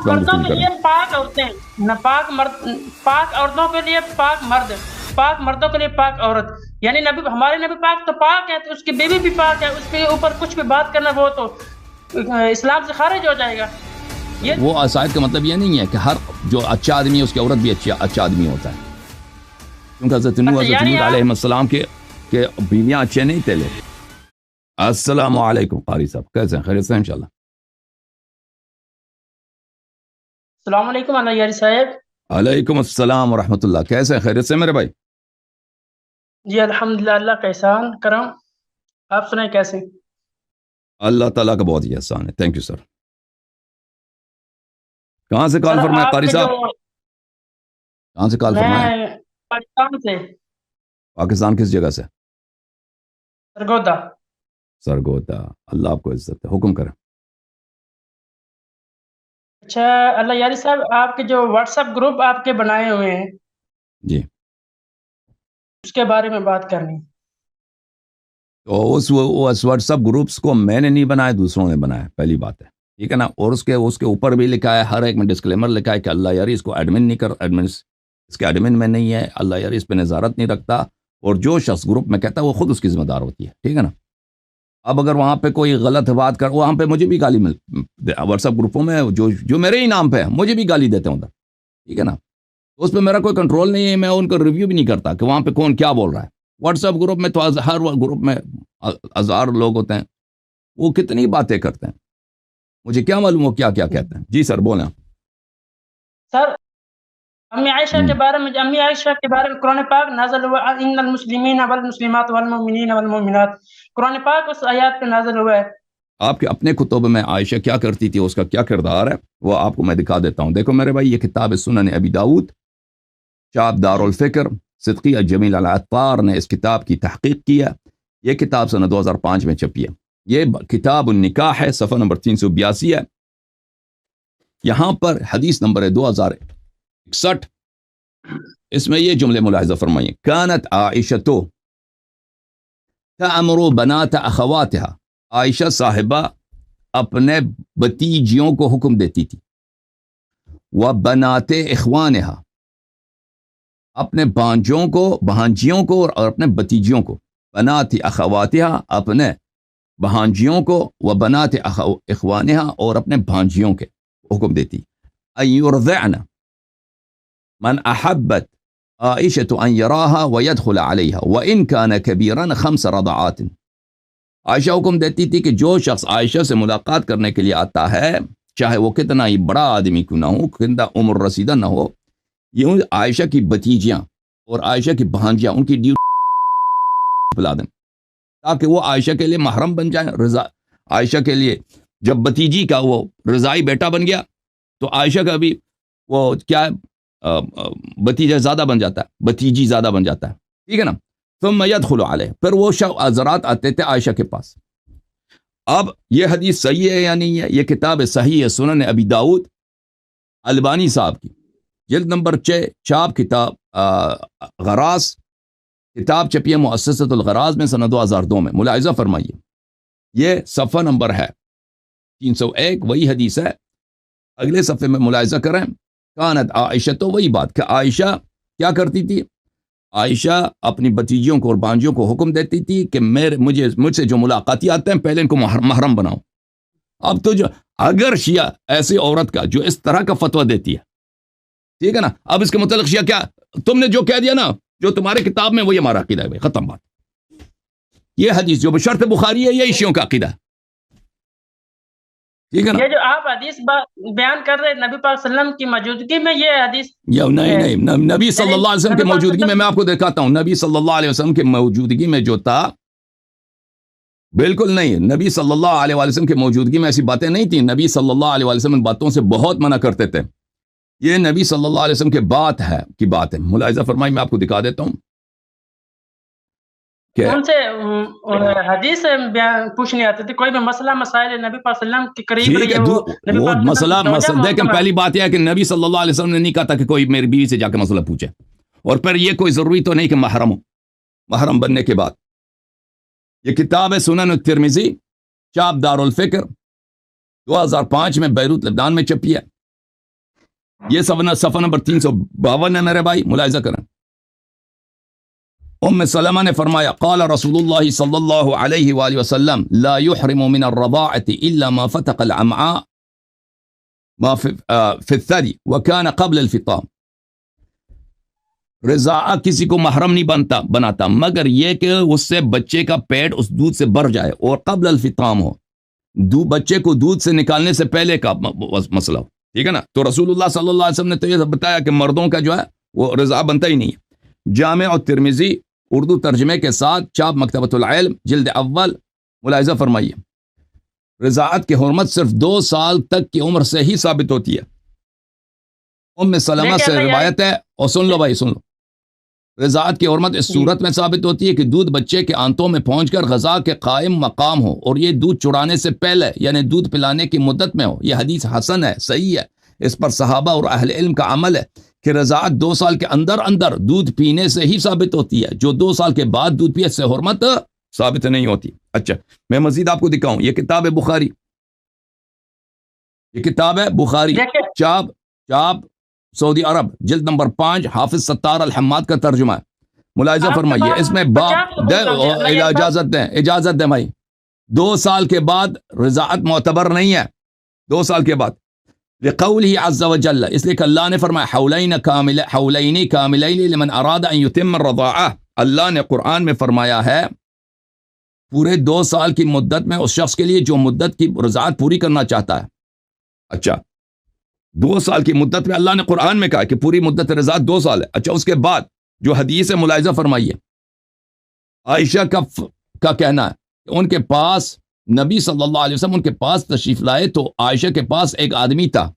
مردوں کے لیے پاک عورتیں، ناپاک مرد، پاک عورتوں کے لیے پاک مرد، پاک مردوں کے لیے پاک عورت، یعنی نبی ہمارے نبی پاک تو پاک ہے، تو اس کی بیوی بھی پاک ہے، اس کے اوپر کچھ بھی بات کرنا وہ تو اسلام سے خارج ہو جائے گا۔ وہ آیت کا مطلب یہ نہیں ہے کہ ہر جو اچھا آدمی ہے اس کی عورت بھی اچھا آدمی ہوتا ہے، کیونکہ حضرت نوح علیہ السلام کے بیویاں اچھے نہیں تھے لوگ۔ السلام علیکم قاری صاحب، کیسے ہیں؟ خیریت سے ہیں انشاءاللہ؟ السلام علیکم اللہ یاری صاحب۔ علیکم السلام ورحمۃ اللہ، کیسے ہیں؟ خیریت سے میرے بھائی؟ جی الحمدللہ، اللہ کا احسان کرم، آپ سنائیں کیسے؟ اللہ تعالیٰ کا بہت ہی احسان ہے، تھینک یو سر۔ کہاں سے کال فرمایا قاری صاحب؟ کہاں سے کال فرمایا؟ پاکستان سے۔ پاکستان کس جگہ سے؟ سرگودا۔ سرگودا، اللہ آپ کو عزت ہے، حکم کریں۔ اچھا اللہ یاری صاحب، آپ کے جو واٹس ایپ گروپ آپ کے بنائے ہوئے ہیں جی، اس کے بارے میں بات کرنی۔ تو اس واٹس ایپ گروپس کو میں نے نہیں بنایا، دوسروں نے بنایا، پہلی بات ہے، ٹھیک ہے نا؟ اور اس کے اوپر بھی لکھا ہے، ہر ایک میں ڈسکلیمر لکھا ہے کہ اللہ یاری اس کو ایڈمن نہیں کر، اس کے ایڈمن میں نہیں ہے، اللہ یاری اس پہ نظارت نہیں رکھتا، اور جو شخص گروپ میں کہتا ہے وہ خود اس کی ذمہ دار ہوتی ہے، ٹھیک ہے نا؟ اب اگر وہاں پہ کوئی غلط بات کر، وہاں پہ مجھے بھی گالی واٹس ایپ گروپوں میں جو میرے ہی نام پہ ہے مجھے بھی گالی دیتے ہیں ادھر، ٹھیک ہے نا؟ تو اس پہ میرا کوئی کنٹرول نہیں ہے، میں ان کو ریویو بھی نہیں کرتا کہ وہاں پہ کون کیا بول رہا ہے۔ واٹس ایپ گروپ میں تو ہر گروپ میں ہزار لوگ ہوتے ہیں، وہ کتنی باتیں کرتے ہیں، مجھے کیا معلوم وہ کیا کیا کہتے ہیں۔ جی سر بولیں۔ سر امی عائشہ کے بارے میں قرآن پاک نازل ہوا، ان المسلمین والمسلمات والمؤمنین والمؤمنات، قرآن پاک اس آیات پہ نازل ہوا ہے۔ آپ کے اپنے کتب میں عائشہ کیا کرتی تھی، اس کا کیا کردار ہے، وہ آپ کو میں دکھا دیتا ہوں۔ دیکھو میرے بھائی، یہ کتاب سنن ابی داؤد، چاپ دار الفکر، صدقیہ جمیل العطار نے اس کتاب کی تحقیق کیا۔ یہ کتاب سنہ 2005 میں چھپی ہے۔ یہ کتاب النکاح ہے، صفحہ نمبر 382 ہے۔ یہاں پر حدیث نمبر ہے 2061، اس میں یہ جملے ملاحظہ فرمائیے: کانت عائشۃ تأمر بنات اخواتها، عائشہ صاحبہ اپنے بتیجیوں کو حکم دیتی تھی، وبنات اخوانها، اپنے بہانجیوں کو اور اپنے بتیجیوں کو، بنات اخواتها، اپنے بہانجیوں کو، وبنات اخوانها، اور اپنے بھانجیوں کے حکم دیتی، ان يرضعن من احبت عائشۃ ان يراها ويدخل عليها وان كان كبيرا 5 رضعات۔ عائشہ حکم دیتی تھی کہ جو شخص عائشہ سے ملاقات کرنے کے لیے آتا ہے، چاہے وہ کتنا ہی بڑا آدمی کیوں نہ ہو، کتنا عمر رسیدہ نہ ہو، یہ عائشہ کی بتیجیاں اور عائشہ کی بھانجیاں ان کی ڈیوٹی بلا دیں، تاکہ وہ عائشہ کے لیے محرم بن جائیں۔ عائشہ کے لیے جب بتیجی کا وہ رضائی بیٹا بن گیا تو عائشہ کا بھی وہ کیا بتیجا زیادہ بن جاتا ہے، بتیجی زیادہ بن جاتا ہے، ٹھیک ہے نا؟ ثم يدخل علیہ، پھر وہ حضرات آتے تھے عائشہ کے پاس۔ اب یہ حدیث صحیح ہے یا نہیں ہے؟ یہ کتاب صحیح ہے، سنن ابی داؤد، البانی صاحب کی، جلد نمبر 6، چاپ کتاب غراض، کتاب چھپی ہے مؤسسۃ الغراض میں سنہ 2002 میں، ملاحظہ فرمائیے، یہ صفحہ نمبر ہے 301، وہی حدیث ہے۔ اگلے صفحے میں ملاحظہ کریں، کانت عائشہ، تو وہی بات کہ عائشہ کیا کرتی تھی، عائشہ اپنی بتیجیوں کو اور بانجیوں کو حکم دیتی تھی کہ مجھ سے جو ملاقاتی آتے ہیں پہلے ان کو محرم بناؤ۔ اب تو جو اگر شیعہ ایسی عورت کا جو اس طرح کا فتویٰ دیتی ہے، ٹھیک ہے نا، اب اس کے متعلق شیعہ کیا، تم نے جو کہہ دیا نا، جو تمہارے کتاب میں، وہ یہ ہمارا عقیدہ ہے بھائی، ختم بات۔ یہ حدیث جو بشرط بخاری ہے، یہی شیعوں کا عقیدہ ہے، ٹھیک ہے نا؟ یہ جو آپ حدیث بیان کر رہے نبی پاک صلی اللہ علیہ وسلم کی موجودگی میں، یہ حدیث نہیں، نبی صلی اللہ علیہ وسلم کی موجودگی میں آپ کو دکھاتا ہوں، نبی صلی اللہ علیہ وسلم کی موجودگی میں جو تھا، بالکل نہیں، نبی صلی اللہ علیہ وسلم کی موجودگی میں ایسی باتیں نہیں تھیں۔ نبی صلی اللہ علیہ وسلم ان باتوں سے بہت منع کرتے تھے، یہ نبی صلی اللہ علیہ وسلم کے بات ہے، ملاحظہ فرمائی، میں آپ کو دکھا دیتا ہوں کہ ان سے حدیث پوچھنے آتے تھے، کوئی بھی مسئلہ مسائل نبی پاک صلی اللہ علیہ وسلم کے قریب ٹھیک ہے، وہ مسئلہ دیکھیں، پہلی بات یہ ہے کہ نبی صلی اللہ علیہ وسلم نے نہیں کہا تھا کہ کوئی میری بیوی سے جا کے مسئلہ پوچھے، اور پھر یہ کوئی ضروری تو نہیں کہ محرم بننے کے بعد۔ یہ کتاب ہے سنن الترمذی، چاپ دار الفکر، 2005 میں بیروت لبنان میں چھپی ہے۔ یہ صفحہ نمبر 352 ہے میرے بھائی، ملاحظہ کریں۔ ام سلمہ نے فرمایا قال رسول اللہ صلی اللہ علیہ وآلہ وسلم لا يحرم من الرضاعة الا ما فتق الامعاء ما في الثدي وكان قبل الفطام۔ رضاعت کسی کو محرم نہیں بناتا مگر یہ کہ اس سے بچے کا پیٹ اس دودھ سے بھر جائے اور قبل الفطام ہو، بچے کو دودھ سے نکالنے سے پہلے کا مسئلہ ہو، ٹھیک ہے نا۔ تو رسول اللہ صلی اللہ علیہ وسلم نے تو یہ بتایا کہ مردوں کا جو ہے وہ رضاع بنتا ہی نہیں ہے۔ جامع اور ترمذی اردو ترجمے کے ساتھ، چاپ مکتبۃ العلم جلد اول، ملاحظہ فرمائیے۔ رضاعت کی حرمت صرف 2 سال تک کی عمر سے ہی ثابت ہوتی ہے۔ ام سلمہ سے روایت ہے، اور سن لو بھائی سن لو، رضاعت کی حرمت اس صورت میں ثابت ہوتی ہے کہ دودھ بچے کے آنتوں میں پہنچ کر غذا کے قائم مقام ہو اور یہ دودھ چڑانے سے پہلے یعنی دودھ پلانے کی مدت میں ہو۔ یہ حدیث حسن ہے، صحیح ہے، اس پر صحابہ اور اہل علم کا عمل ہے کہ رضاعت 2 سال کے اندر دودھ پینے سے ہی ثابت ہوتی ہے، جو 2 سال کے بعد دودھ پیے سے حرمت ثابت نہیں ہوتی۔ اچھا میں مزید آپ کو دکھاؤں، یہ کتاب ہے بخاری، یہ کتاب ہے بخاری، چاپ سعودی عرب، جلد نمبر 5، حافظ ستار الحماد کا ترجمہ ہے، ملاحظہ فرمائیے۔ اس میں اجازت دیں بھائی، 2 سال کے بعد رضاعت معتبر نہیں ہے، 2 سال کے بعد، لقوله عز وجل، اس لیے کہ اللہ نے فرمایا حولین کاملین لمن اراد ان یتم الرضاعہ، اللہ نے قرآن میں فرمایا ہے پورے 2 سال کی مدت میں اس شخص کے لیے جو مدت کی رضاعت پوری کرنا چاہتا ہے۔ اچھا 2 سال کی مدت میں اللہ نے قرآن میں کہا کہ پوری مدت رضاعت 2 سال ہے۔ اچھا اس کے بعد جو حدیث ہے ملاحظہ فرمائیے، عائشہ کا کہنا ہے کہ ان کے پاس نبی صلی اللہ علیہ وسلم ان کے پاس تشریف لائے تو عائشہ کے پاس ایک آدمی تھا،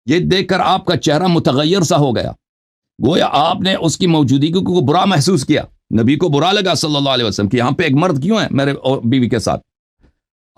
یہ دیکھ کر آپ کا چہرہ متغیر سا ہو گیا، گویا آپ نے اس کی موجودگی کو برا محسوس کیا، نبی کو برا لگا صلی اللہ علیہ وسلم کہ یہاں پہ ایک مرد کیوں ہے میرے بیوی کے ساتھ۔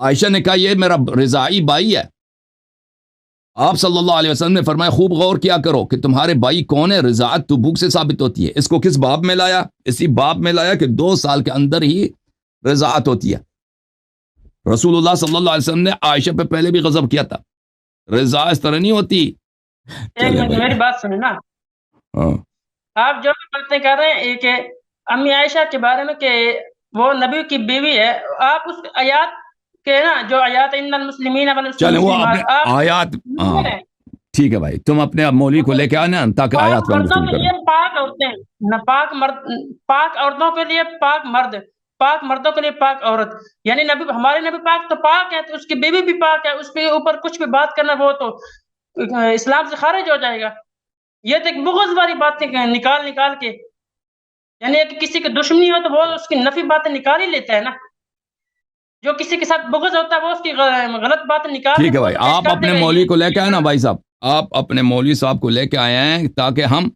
عائشہ نے کہا یہ میرا رضاعی بھائی ہے۔ آپ صلی اللہ علیہ وسلم نے فرمایا خوب غور کیا کرو کہ تمہارے بھائی کون ہے، رضاعت تبوک سے ثابت ہوتی ہے۔ اس کو کس باب میں لایا؟ اسی باب میں لایا کہ 2 سال کے اندر ہی رضاعت ہوتی ہے۔ رسول اللہ صلی اللہ علیہ وسلم نے عائشہ پہ پہلے بھی غضب کیا تھا، رضا اس طرح نہیں ہوتی۔ میری بات سنیں نا، آپ جو باتیں کر رہے ہیں کہ امی عائشہ کے بارے میں کہ وہ نبی کی بیوی ہے، آپ اس آیات کہ نا جو آیات ان المسلمین چلیں وہ آیات ٹھیک ہے بھائی، تم اپنے مولوی کو لے کے آنا تاکہ آیات پر گفتگو کریں۔ پاک عورتیں، پاک عورتوں کے لیے پاک مرد، پاک مردوں کے لیے پاک عورت، یعنی ہمارے نبی پاک تو پاک ہے تو اس کی بیوی بھی پاک ہے، اس کے اوپر کچھ بھی بات کرنا وہ تو اسلام سے خارج ہو جائے گا۔ یہ تو ایک بغض والی باتیں نکال کے، یعنی کہ کسی کی دشمنی ہو تو وہ اس کی نفی باتیں نکال ہی لیتا ہے نا، جو کسی کے ساتھ بغض ہوتا ہے وہ اس کی غلط باتیں نکال۔ ٹھیک ہے بھائی، آپ اپنے مولوی کو لے کے آئے نا بھائی صاحب، آپ اپنے مولوی صاحب کو لے کے آئے ہیں تاکہ ہم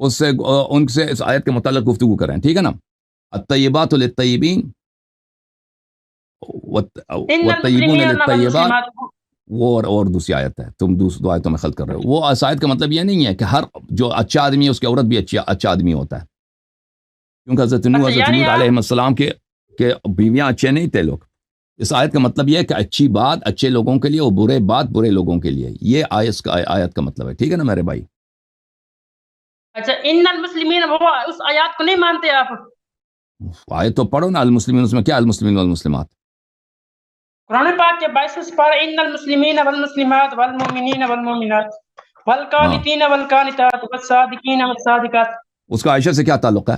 ان سے اس آیت کے متعلق گفتگو کریں، ٹھیک ہے نا۔ الطیبات للطیبین والطیبون للطیبات، وہ اور دوسری آیت ہے، تم دوسری آیتوں میں خلط کر رہے ہو۔ وہ اس آیت کا مطلب یہ نہیں ہے کہ ہر جو اچھا آدمی ہے اس کی عورت بھی اچھا آدمی ہوتا ہے، کیونکہ حضرت نوح علیہ السلام کے بیویاں اچھے نہیں تھے لوگ۔ اس آیت کا مطلب یہ ہے کہ اچھی بات اچھے لوگوں کے لیے اور برے بات برے لوگوں کے لیے، یہ آیت کا مطلب ہے، ٹھیک ہے نا میرے بھائی۔ اچھا ان المسلمین، وہ اس آیات کو نہیں مانتے آپ؟ آیت تو پڑھو نا، المسلمین، اس میں کیا المسلمین والمسلمات؟ قرآن پاک کے 22 سپارہ ان المسلمین والمسلمات والمؤمنین والمؤمنات والقانتین والقانتات والصادقین والصادقات، اس کا عائشہ سے کیا تعلق ہے؟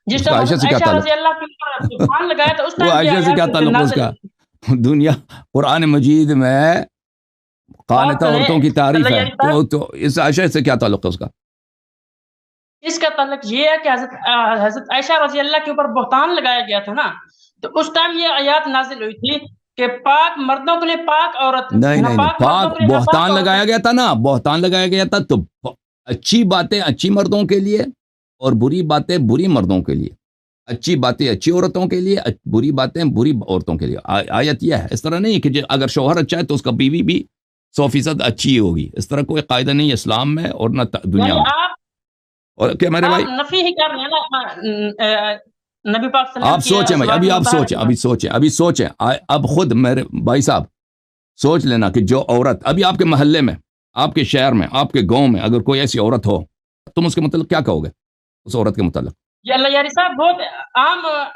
جس طرح عائشہ رضی اللہ کی سبحان لگایا تھا اس ٹائم، وہ عائشہ سے کیا تعلق ہے اس کا؟ دنیا قرآن مجید میں قانتہ عورتوں کی تعریف ہے، تو اس عائشہ سے کیا تعلق ہے اس کا؟ اس کا تعلق یہ ہے کہ حضرت عائشہ رضی اللہ کے اوپر بہتان لگایا گیا تھا نا، تو اس ٹائم یہ آیات نازل ہوئی تھی کہ پاک مردوں کے لیے پاک عورت، نہیں پاک بہتان لگایا گیا تھا نا، بہتان لگایا گیا تھا تو اچھی باتیں اچھی مردوں کے لیے اور بری باتیں بری مردوں کے لیے، اچھی باتیں اچھی عورتوں کے لیے، بری باتیں بری عورتوں کے لیے۔ آیت یہ ہے، اس طرح نہیں کہ اگر شوہر اچھا ہے تو اس کا بیوی بھی 100% اچھی ہی ہوگی، اس طرح کوئی قاعدہ نہیں ہے اسلام میں اور نہ دنیا میں۔ اور کیا میرے بھائی نفی ہی کر رہے ہیں نا نبی پاک صلی اللہ علیہ وسلم، آپ سوچیں بھائی، ابھی سوچیں اب خود میرے بھائی صاحب سوچ لینا کہ جو عورت ابھی آپ کے محلے میں، آپ کے شہر میں، آپ کے گاؤں میں اگر کوئی ایسی عورت ہو، تم اس کے متعلق کیا کہو گے؟ اس عورت کے متعلق یہ اللہ یاری صاحب بہت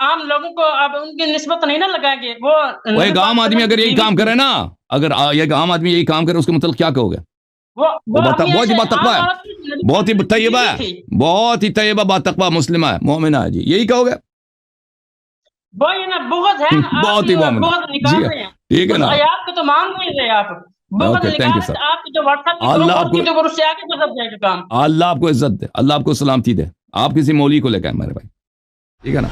عام لوگوں کو آپ ان کی نسبت نہیں نہ لگائیں گے. وہ ایک عام آدمی اگر یہی کام کرے نا، اگر ایک عام آدمی یہی کام کرے، اس کے متعلق کیا کہو گے؟ بہت ہی باتقوا ہے، بہت ہی طیبہ ہے، بہت ہی طیبہ باتقوا مسلمہ ہے، مومنہ ہے جی، یہی کہو گے؟ وہ یہ نا بغض ہے نا، بہت ہی مومنہ، بغض نکال رہے ہیں. ٹھیک ہے نا؟ آیات کو تو مان نہیں رہے آپ، بغض نکال رہے. آپ جو واٹس ایپ کی گروپ ہوتی ہے تو اس سے آگے گزر جائے گا کام. اللہ آپ کو عزت دے، اللہ آپ کو سلامتی دے. آپ کسی مولوی کو لے کے آئے میرے بھائی، ٹھیک ہے نا؟